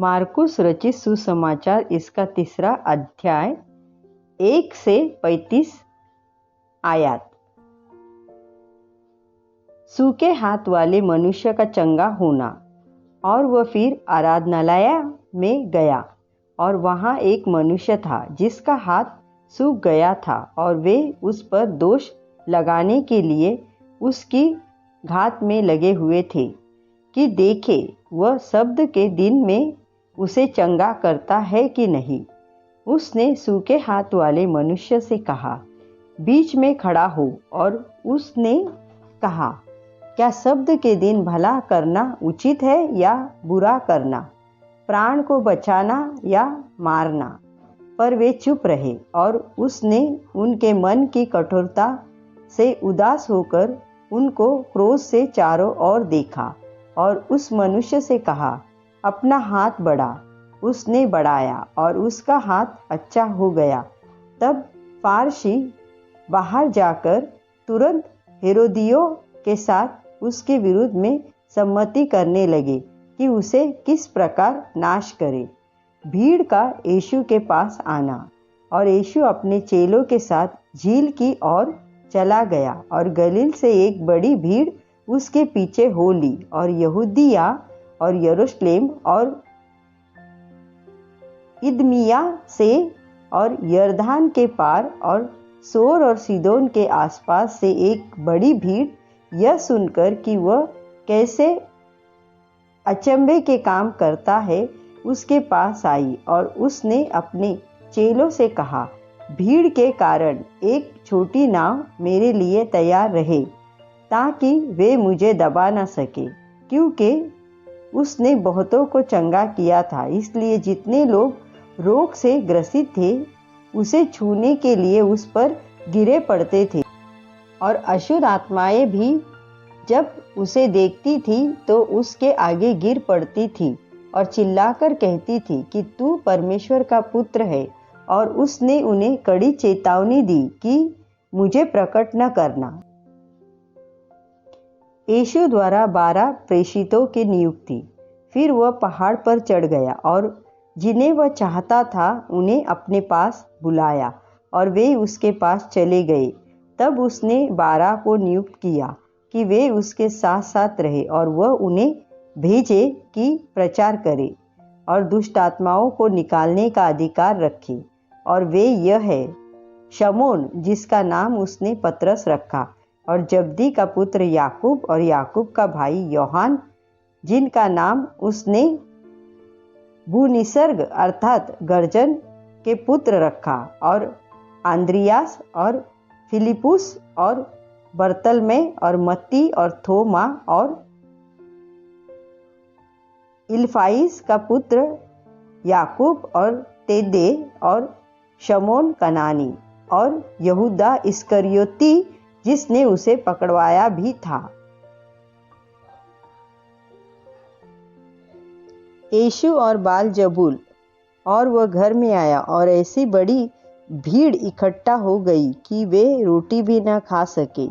मार्कुस रचित सुसमाचार इसका 3 अध्याय 1 से 35 आयत। सूखे हाथ वाले मनुष्य का चंगा होना। और वह फिर आराधनालय में गया और वहाँ एक मनुष्य था जिसका हाथ सूख गया था और वे उस पर दोष लगाने के लिए उसकी घात में लगे हुए थे कि देखे वह शब्द के दिन में उसे चंगा करता है कि नहीं। उसने सूखे हाथ वाले मनुष्य से कहा, बीच में खड़ा हो। और उसने कहा, क्या शब्द के दिन भला करना उचित है या बुरा करना, प्राण को बचाना या मारना? पर वे चुप रहे। और उसने उनके मन की कठोरता से उदास होकर उनको क्रोध से चारों ओर देखा और उस मनुष्य से कहा, अपना हाथ बढ़ा। उसने बढ़ाया और उसका हाथ अच्छा हो गया। तब फारसी बाहर जाकर तुरंत हेरोदियों के साथ उसके विरुद्ध में सम्मति करने लगे कि उसे किस प्रकार नाश करे। भीड़ का यीशु के पास आना। और यीशु अपने चेलों के साथ झील की ओर चला गया और गलील से एक बड़ी भीड़ उसके पीछे हो ली और यहूदिया और यरूशलेम और इदमिया से और यरदान के पार और सोर और सीदोन के आसपास से एक बड़ी भीड़ यह सुनकर कि वह कैसे अचंभे के काम करता है उसके पास आई। और उसने अपने चेलों से कहा, भीड़ के कारण एक छोटी नाव मेरे लिए तैयार रहे ताकि वे मुझे दबा न सके, क्योंकि उसने बहुतों को चंगा किया था। इसलिए जितने लोग रोग से ग्रसित थे उसे छूने के लिए उस पर गिरे पड़ते थे। और अशुद्ध आत्माएं भी जब उसे देखती थी तो उसके आगे गिर पड़ती थी और चिल्लाकर कहती थी कि तू परमेश्वर का पुत्र है। और उसने उन्हें कड़ी चेतावनी दी कि मुझे प्रकट न करना। यीशु द्वारा 12 प्रेषितों की नियुक्ति। फिर वह पहाड़ पर चढ़ गया और जिन्हें वह चाहता था उन्हें अपने पास बुलाया और वे उसके पास चले गए। तब उसने 12 को नियुक्त किया कि वे उसके साथ साथ रहे और वह उन्हें भेजे कि प्रचार करे और दुष्ट आत्माओं को निकालने का अधिकार रखे। और वे यह है, शमौन जिसका नाम उसने पतरस रखा, और जब्दी का पुत्र याकूब और याकूब का भाई योहान जिनका नाम उसने भूनिसर्ग अर्थात गर्जन के पुत्र रखा, और आंद्रियास और फिलिपुस और बर्तलमै और मत्ती और थोमा और इल्फाइस का पुत्र याकूब और तेदे और शमौन कनानी और यहूदा इस्करियोती जिसने उसे पकड़वाया भी था। यीशु और बाल-जबूल। और वह घर में आया और ऐसी बड़ी भीड़ इकट्ठा हो गई कि वे रोटी भी न खा सके।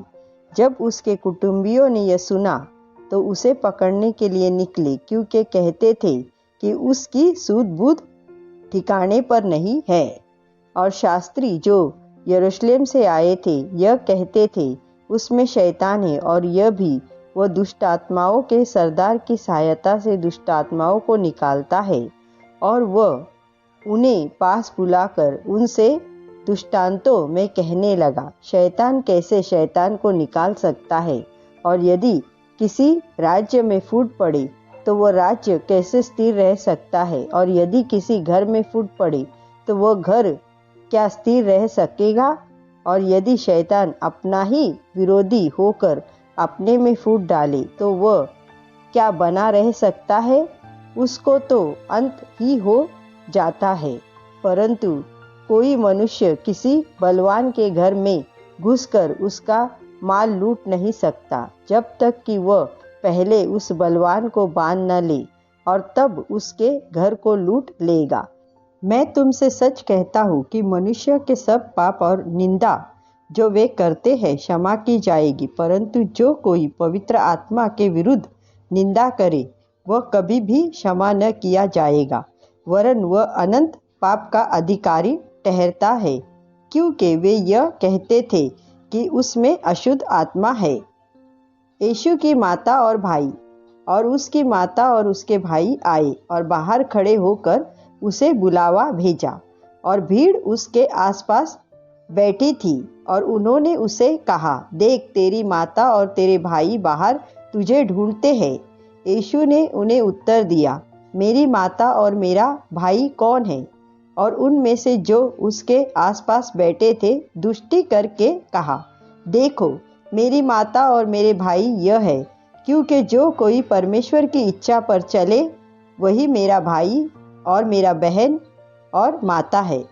जब उसके कुटुंबियों ने यह सुना तो उसे पकड़ने के लिए निकले, क्योंकि कहते थे कि उसकी सूध-बूध ठिकाने पर नहीं है। और शास्त्री जो यरूशलेम से आए थे यह कहते थे, उसमें शैतान है। और यह भी वह दुष्ट आत्माओं के सरदार की सहायता से दुष्ट आत्माओं को निकालता है। और वह उन्हें पास बुलाकर उनसे दृष्टांतों में कहने लगा, शैतान कैसे शैतान को निकाल सकता है, और यदि किसी राज्य में फूट पड़े तो वह राज्य कैसे स्थिर रह सकता है, और यदि किसी घर में फूट पड़े तो वह घर क्या स्थिर रह सकेगा। और यदि शैतान अपना ही विरोधी होकर अपने में फूट डाले तो वह क्या बना रह सकता है, उसको तो अंत ही हो जाता है। परंतु कोई मनुष्य किसी बलवान के घर में घुसकर उसका माल लूट नहीं सकता जब तक कि वह पहले उस बलवान को बांध न ले, और तब उसके घर को लूट लेगा। मैं तुमसे सच कहता हूँ कि मनुष्य के सब पाप और निंदा जो वे करते हैं क्षमा की जाएगी, परंतु जो कोई पवित्र आत्मा के विरुद्ध निंदा करे वह कभी भी क्षमा न किया जाएगा, वरन वह अनंत पाप का अधिकारी ठहरता है, क्योंकि वे यह कहते थे कि उसमें अशुद्ध आत्मा है। यीशु की माता और भाई और उसकी माता और उसके भाई आए और बाहर खड़े होकर उसे बुलावा भेजा, और भीड़ उसके आसपास बैठी थी, और उन्होंने उसे कहा, देख, तेरी माता और तेरे भाई बाहर तुझे ढूंढते हैं। यीशु ने उन्हें उत्तर दिया, मेरी माता और मेरा भाई कौन है? और उनमें से जो उसके आसपास बैठे थे दुष्टि करके कहा, देखो, मेरी माता और मेरे भाई यह है, क्योंकि जो कोई परमेश्वर की इच्छा पर चले वही मेरा भाई और मेरा बहन और माता है।